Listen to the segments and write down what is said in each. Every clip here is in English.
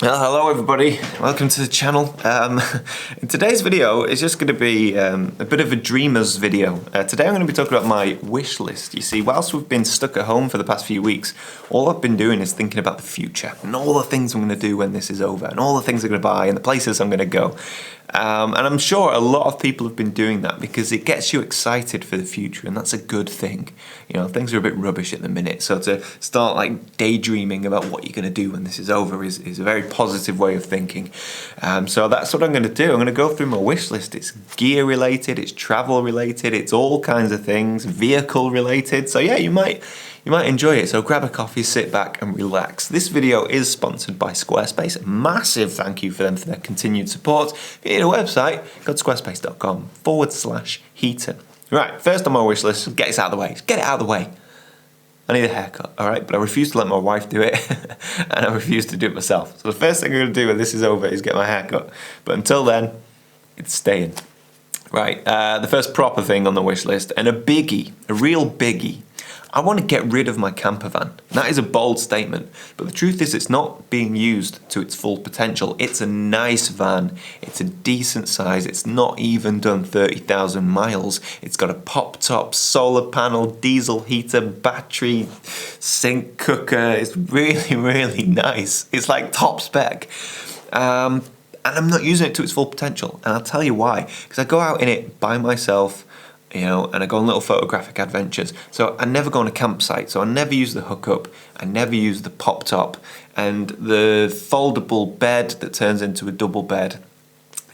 Well, hello everybody, welcome to the channel. Today's video is just going to be a bit of a dreamer's video. Today I'm going to be talking about my wish list. You see, whilst we've been stuck at home for the past few weeks, all I've been doing is thinking about the future and all the things I'm going to do when this is over and all the things I'm going to buy and the places I'm going to go. And I'm sure a lot of people have been doing that because it gets you excited for the future, and that's a good thing. You know, things are a bit rubbish at the minute, so to start like daydreaming about what you're going to do when this is over is a very positive way of thinking. So that's what I'm going to do. I'm going to go through my wish list. It's gear related, it's travel related, it's all kinds of things, vehicle related. So yeah, you might enjoy it. So grab a coffee, sit back and relax. This video is sponsored by Squarespace. Massive thank you for them for their continued support. If you need a website, go to squarespace.com/heater. Right, first on my wish list, get it out of the way. Get it out of the way. I need a haircut, all right? But I refuse to let my wife do it, and I refuse to do it myself. So the first thing I'm going to do when this is over is get my haircut. But until then, it's staying. Right, the first proper thing on the wish list, and a biggie, a real biggie. I want to get rid of my camper van. That is a bold statement, but the truth is it's not being used to its full potential. It's a nice van, it's a decent size, it's not even done 30,000 miles. It's got a pop-top, solar panel, diesel heater, battery, sink, cooker. It's really, really nice. It's like top spec. And I'm not using it to its full potential, and I'll tell you why. Because I go out in it by myself, you know, and I go on little photographic adventures. So I never go on a campsite, so I never use the hookup, I never use the pop top, and the foldable bed that turns into a double bed.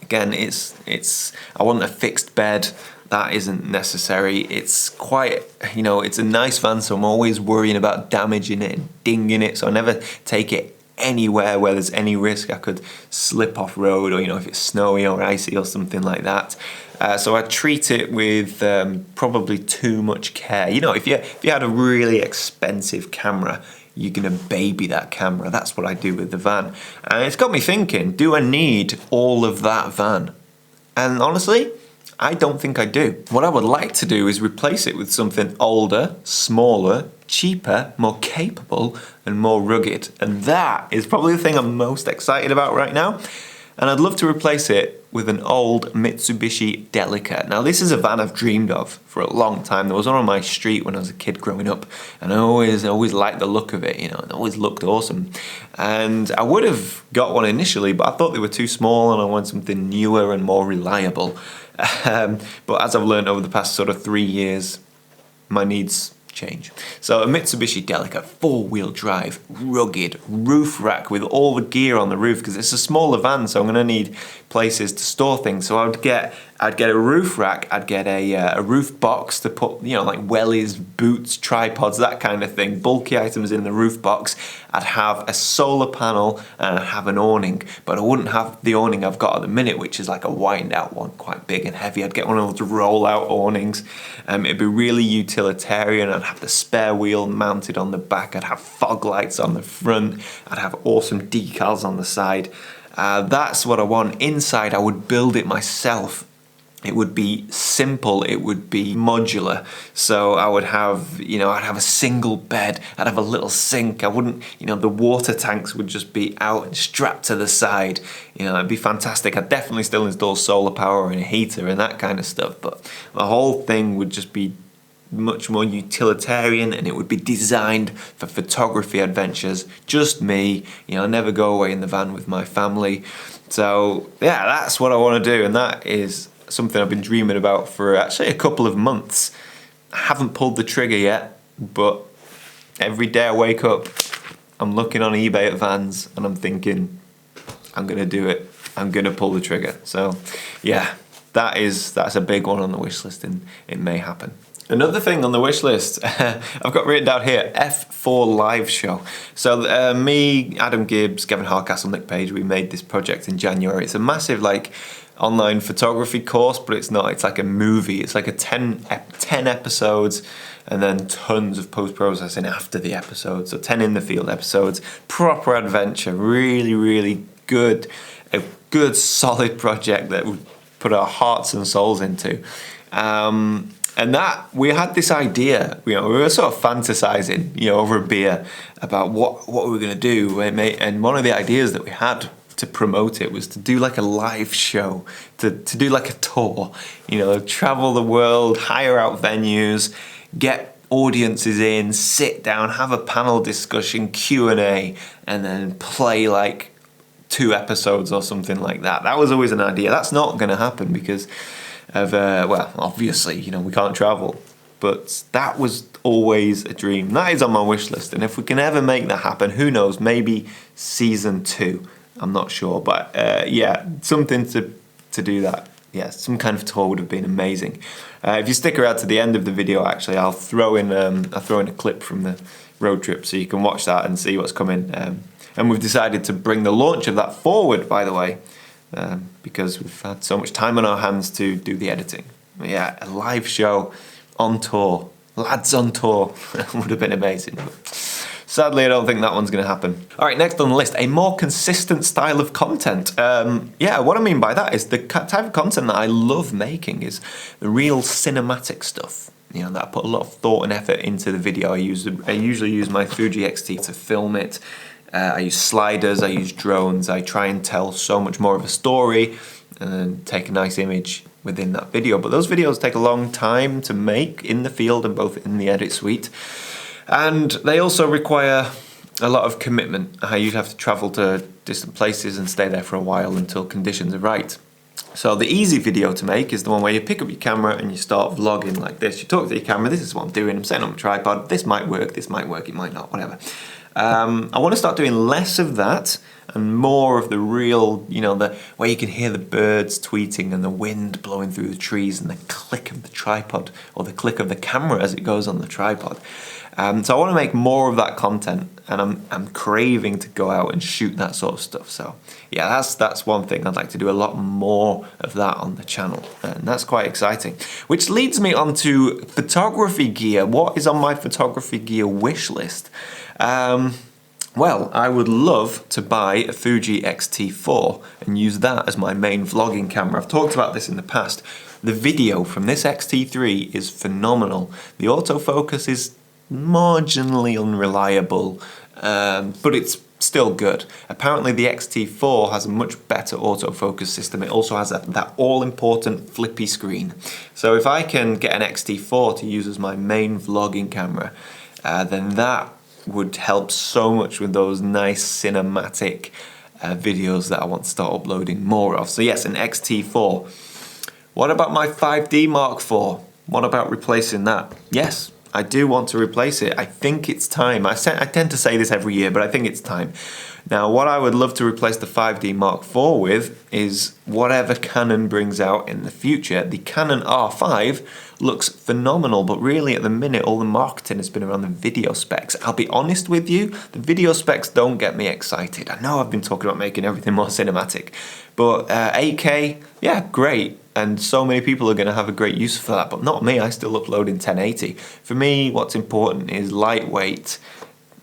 Again, I want a fixed bed. That isn't necessary. It's quite, you know, it's a nice van, so I'm always worrying about damaging it and dinging it, so I never take it anywhere where there's any risk I could slip off road, or you know, if it's snowy or icy or something like that. So I treat it with probably too much care. You know, if you had a really expensive camera, you're gonna baby that camera. That's what I do with the van, and it's got me thinking: do I need all of that van? And honestly, I don't think I do. What I would like to do is replace it with something older, smaller, cheaper, more capable, and more rugged. And that is probably the thing I'm most excited about right now. And I'd love to replace it with an old Mitsubishi Delica. Now this is a van I've dreamed of for a long time. There was one on my street when I was a kid growing up, and I always liked the look of it, you know, it always looked awesome. And I would have got one initially, but I thought they were too small and I wanted something newer and more reliable. But as I've learned over the past sort of 3 years, my needs change. So a Mitsubishi Delica, 4-wheel drive, rugged, roof rack with all the gear on the roof, because it's a smaller van, so I'm going to need places to store things. So I'd get a roof rack, I'd get a roof box to put, you know, like wellies, boots, tripods, that kind of thing, bulky items in the roof box. I'd have a solar panel and I'd have an awning, but I wouldn't have the awning I've got at the minute, which is like a wind out one, quite big and heavy. I'd get one of those roll out awnings. It'd be really utilitarian. I'd have the spare wheel mounted on the back. I'd have fog lights on the front. I'd have awesome decals on the side. That's what I want. Inside, I would build it myself. It would be simple, it would be modular. So I would have, you know, I'd have a single bed, I'd have a little sink. I wouldn't, you know, the water tanks would just be out and strapped to the side. You know, it'd be fantastic. I'd definitely still install solar power and a heater and that kind of stuff, but the whole thing would just be much more utilitarian, and it would be designed for photography adventures. Just me, you know, I never go away in the van with my family. So yeah, that's what I want to do, and that is something I've been dreaming about for actually a couple of months. I haven't pulled the trigger yet, but every day I wake up, I'm looking on eBay at vans and I'm thinking, I'm gonna do it. I'm gonna pull the trigger. So yeah, that's a big one on the wish list, and it may happen. Another thing on the wish list, I've got written down here, F4 live show. So me, Adam Gibbs, Kevin Hardcastle, Nick Page, we made this project in January. It's a massive like online photography course, but it's not. It's like a movie. It's like a 10 episodes and then tons of post-processing after the episode. So 10 in the field episodes, proper adventure, really, really good. A good solid project that we put our hearts and souls into. And that, we had this idea, we were sort of fantasizing, over a beer about what we were going to do. And one of the ideas that we had to promote it was to do like a live show, to do like a tour, travel the world, hire out venues, get audiences in, sit down, have a panel discussion, Q&A, and then play like 2 episodes or something like that. That was always an idea. That's not going to happen because of, well, obviously, we can't travel. But that was always a dream. That is on my wish list. And if we can ever make that happen, who knows, maybe season 2. I'm not sure. But yeah, something to do that. Yeah, some kind of tour would have been amazing. If you stick around to the end of the video, actually, I'll throw in a clip from the road trip so you can watch that and see what's coming. And we've decided to bring the launch of that forward, by the way, because we've had so much time on our hands to do the editing. But yeah, a live show on tour, lads on tour, would have been amazing. But sadly, I don't think that one's going to happen. All right, next on the list, a more consistent style of content. Yeah, what I mean by that is the type of content that I love making is the real cinematic stuff. That I put a lot of thought and effort into the video. I usually use my Fuji X-T to film it. I use sliders, I use drones. I try and tell so much more of a story and then take a nice image within that video. But those videos take a long time to make in the field and both in the edit suite. And they also require a lot of commitment. You'd have to travel to distant places and stay there for a while until conditions are right. So the easy video to make is the one where you pick up your camera and you start vlogging like this. You talk to your camera, this is what I'm doing, I'm setting up a tripod, this might work, it might not, whatever. I want to start doing less of that and more of the real, the where you can hear the birds tweeting and the wind blowing through the trees and the click of the tripod or the click of the camera as it goes on the tripod. So I want to make more of that content, and I'm craving to go out and shoot that sort of stuff. So yeah, that's one thing I'd like to do, a lot more of that on the channel, and that's quite exciting. Which leads me on to photography gear. What is on my photography gear wish list? Well, I would love to buy a Fuji X-T4 and use that as my main vlogging camera. I've talked about this in the past. The video from this X-T3 is phenomenal. The autofocus is marginally unreliable, but it's still good. Apparently the X-T4 has a much better autofocus system. It also has that all-important flippy screen. So if I can get an X-T4 to use as my main vlogging camera, then that would help so much with those nice cinematic videos that I want to start uploading more of. So yes, an X-T4. What about my 5D Mark IV? What about replacing that? Yes, I do want to replace it. I think it's time. I tend to say this every year, but I think it's time. Now, what I would love to replace the 5D Mark IV with is whatever Canon brings out in the future. The Canon R5 looks phenomenal, but really at the minute, all the marketing has been around the video specs. I'll be honest with you, the video specs don't get me excited. I know I've been talking about making everything more cinematic, but 8K, yeah, great. And so many people are going to have a great use for that, but not me. I still upload in 1080. For me, what's important is lightweight,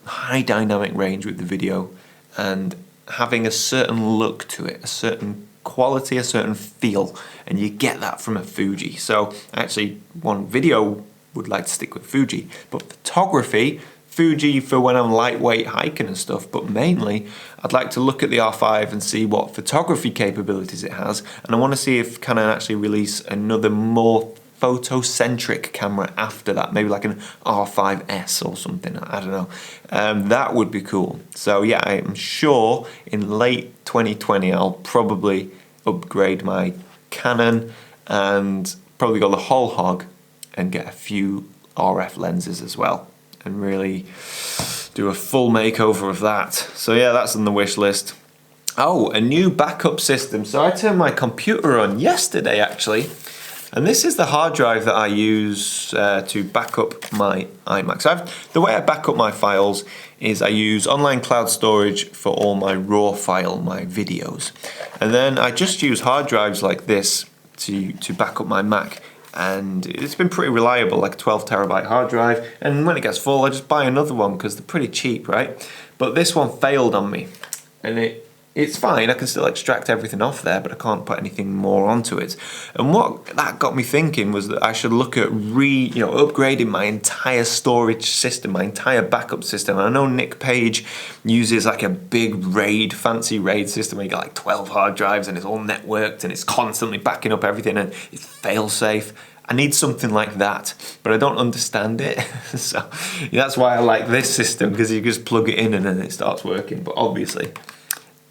high dynamic range with the video, and having a certain look to it, a certain quality, a certain feel, and you get that from a Fuji. So actually, one video would like to stick with Fuji, but photography, Fuji for when I'm lightweight hiking and stuff, but mainly I'd like to look at the R5 and see what photography capabilities it has, and I want to see if Canon actually release another more photocentric camera after that, maybe like an R5S or something, I don't know. That would be cool. So yeah, I'm sure in late 2020 I'll probably upgrade my Canon and probably go the whole hog and get a few RF lenses as well and really do a full makeover of that. So yeah, that's on the wish list. Oh, a new backup system. So I turned my computer on yesterday actually, and this is the hard drive that I use to back up my iMac. So the way I back up my files is I use online cloud storage for all my raw file, my videos. And then I just use hard drives like this to back up my Mac. And it's been pretty reliable, like a 12 terabyte hard drive. And when it gets full, I just buy another one because they're pretty cheap, right? But this one failed on me. And it it's fine, I can still extract everything off there, but I can't put anything more onto it. And what that got me thinking was that I should look at upgrading my entire storage system, my entire backup system. And I know Nick Page uses like a big RAID, fancy RAID system where you got like 12 hard drives and it's all networked and it's constantly backing up everything and it's fail-safe. I need something like that, but I don't understand it. So that's why I like this system, because you just plug it in and then it starts working. But obviously,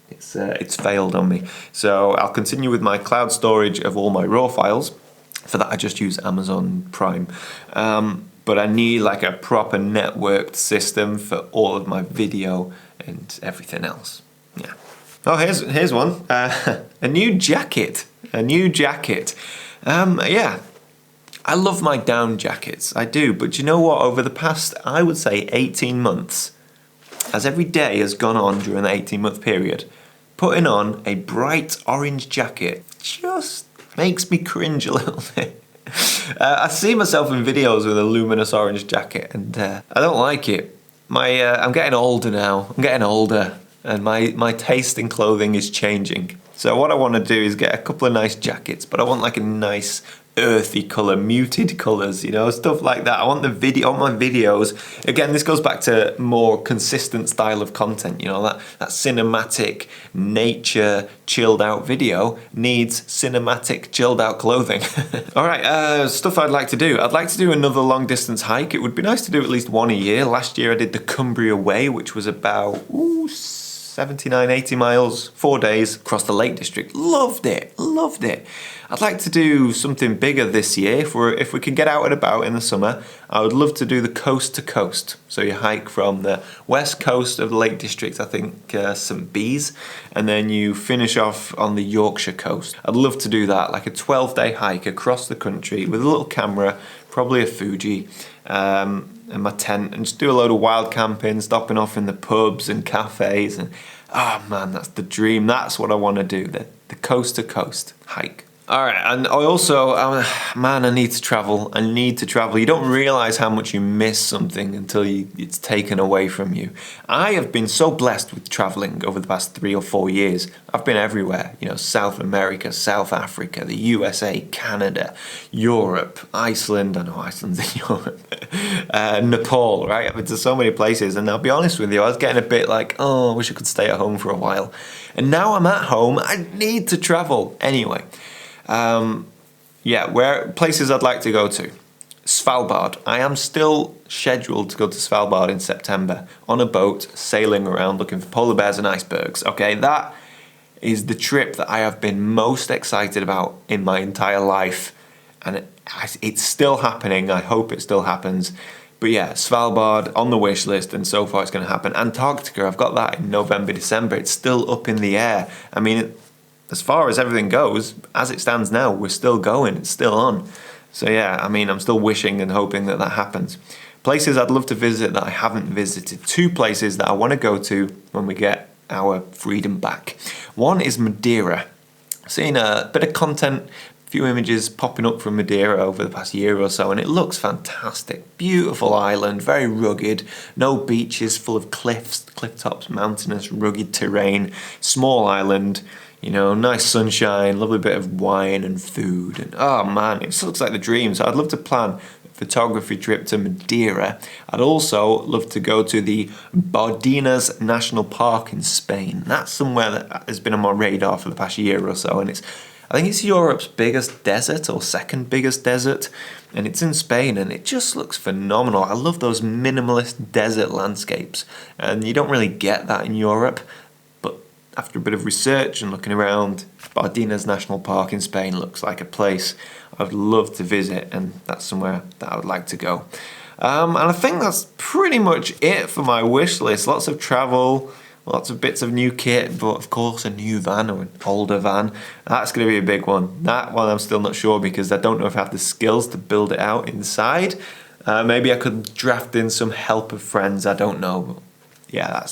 it's failed on me. So I'll continue with my cloud storage of all my raw files. For that, I just use Amazon Prime. But I need like a proper networked system for all of my video and everything else. Yeah. Oh, here's one. A new jacket. Yeah. I love my down jackets, I do, but you know what? Over the past, I would say 18 months, as every day has gone on during the 18-month period, putting on a bright orange jacket just makes me cringe a little bit. I see myself in videos with a luminous orange jacket and I don't like it. I'm getting older now, and my taste in clothing is changing. So what I want to do is get a couple of nice jackets, but I want like a nice earthy colour, muted colours, stuff like that. I want my videos, again, this goes back to more consistent style of content, that cinematic, nature, chilled out video needs cinematic, chilled out clothing. Alright, stuff I'd like to do. I'd like to do another long distance hike. It would be nice to do at least one a year. Last year I did the Cumbria Way, which was about 79, 80 miles, 4 days across the Lake District. Loved it. I'd like to do something bigger this year. If we can get out and about in the summer, I would love to do the coast to coast. So you hike from the west coast of the Lake District, I think St. Bees, and then you finish off on the Yorkshire coast. I'd love to do that, like a 12-day hike across the country with a little camera, probably a Fuji, and my tent, and just do a load of wild camping, stopping off in the pubs and cafes, and man, that's the dream. That's what I want to do, the coast to coast hike. Alright, and I also, man, I need to travel. You don't realise how much you miss something until it's taken away from you. I have been so blessed with travelling over the past 3 or 4 years. I've been everywhere, South America, South Africa, the USA, Canada, Europe, Iceland. I know Iceland's in Europe. Nepal, right? I've been to so many places, and I'll be honest with you, I was getting a bit like, I wish I could stay at home for a while. And now I'm at home, I need to travel anyway. Where places I'd like to go to. Svalbard. I am still scheduled to go to Svalbard in September on a boat, sailing around looking for polar bears and icebergs. Okay, that is the trip that I have been most excited about in my entire life. And it's still happening. I hope it still happens. But yeah, Svalbard on the wish list, and so far it's going to happen. Antarctica, I've got that in November, December. It's still up in the air. I mean, as far as everything goes, as it stands now, we're still going, it's still on. So yeah, I mean, I'm still wishing and hoping that happens. Places I'd love to visit that I haven't visited. 2 places that I want to go to when we get our freedom back. One is Madeira. I've seen a bit of content, a few images popping up from Madeira over the past year or so, and it looks fantastic. Beautiful island, very rugged, no beaches, full of cliffs, cliff tops, mountainous, rugged terrain, small island. Nice sunshine, lovely bit of wine and food, and oh man, it just looks like the dream. So I'd love to plan a photography trip to Madeira. I'd also love to go to the Bardenas National Park in Spain. That's somewhere that has been on my radar for the past year or so, and I think it's Europe's biggest desert or second biggest desert, and it's in Spain, and it just looks phenomenal. I love those minimalist desert landscapes, and you don't really get that in Europe. After a bit of research and looking around, Bardenas National Park in Spain looks like a place I'd love to visit, and that's somewhere that I would like to go. And I think that's pretty much it for my wish list. Lots of travel, lots of bits of new kit, but of course a new van or an older van. That's going to be a big one. That one I'm still not sure, because I don't know if I have the skills to build it out inside. Maybe I could draft in some help of friends, I don't know. But yeah,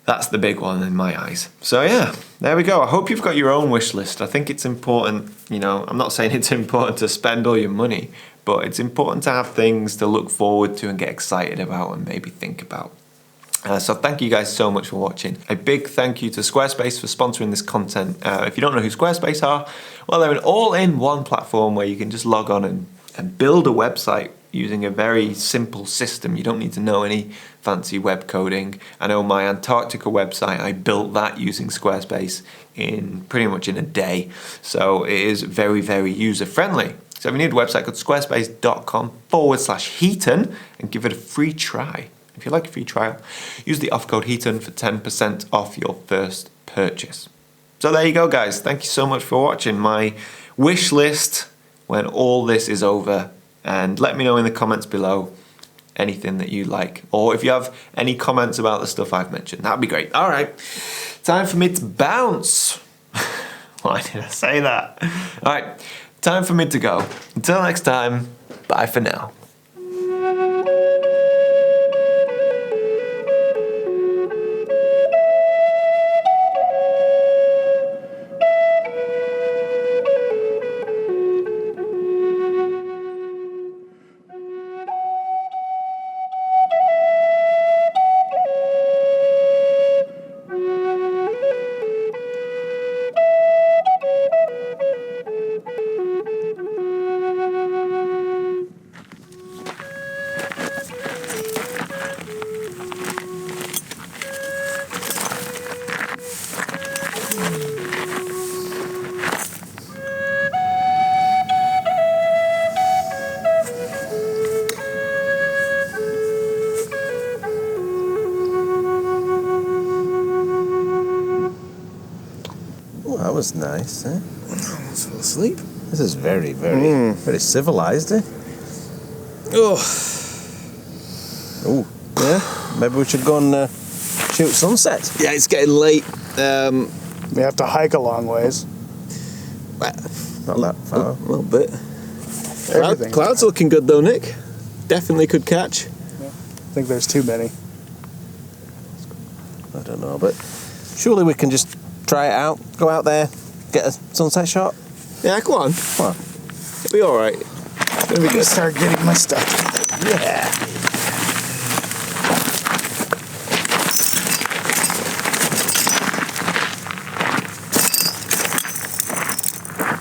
that's the big one in my eyes. So yeah, there we go. I hope you've got your own wish list. I think it's important, I'm not saying it's important to spend all your money, but it's important to have things to look forward to and get excited about and maybe think about. So thank you guys so much for watching. A big thank you to Squarespace for sponsoring this content. If you don't know who Squarespace are, well, they're an all-in-one platform where you can just log on and build a website using a very simple system. You don't need to know any fancy web coding. I know my Antarctica website, I built that using Squarespace pretty much in a day. So it is very, very user-friendly. So if you need a website, go to squarespace.com/Heaton and give it a free try. If you like a free trial, use the offer code Heaton for 10% off your first purchase. So there you go, guys. Thank you so much for watching my wish list when all this is over. And let me know in the comments below anything that you like. Or if you have any comments about the stuff I've mentioned, that'd be great. All right, time for me to bounce. Why did I say that? All right, time for me to go. Until next time, bye for now. That was nice, eh? Almost fell asleep. This is very, very civilized, eh? Oh. Oh, yeah? Maybe we should go and shoot sunset. Yeah, it's getting late. We have to hike a long ways. Not that far. A little bit. Everything. Clouds looking good though, Nick. Definitely could catch. Yeah. I think there's too many. I don't know, but surely we can just try it out. Go out there, get a sunset shot. Yeah, come on. Come on. It'll be alright. It's gonna be good. Start getting my stuff. Yeah.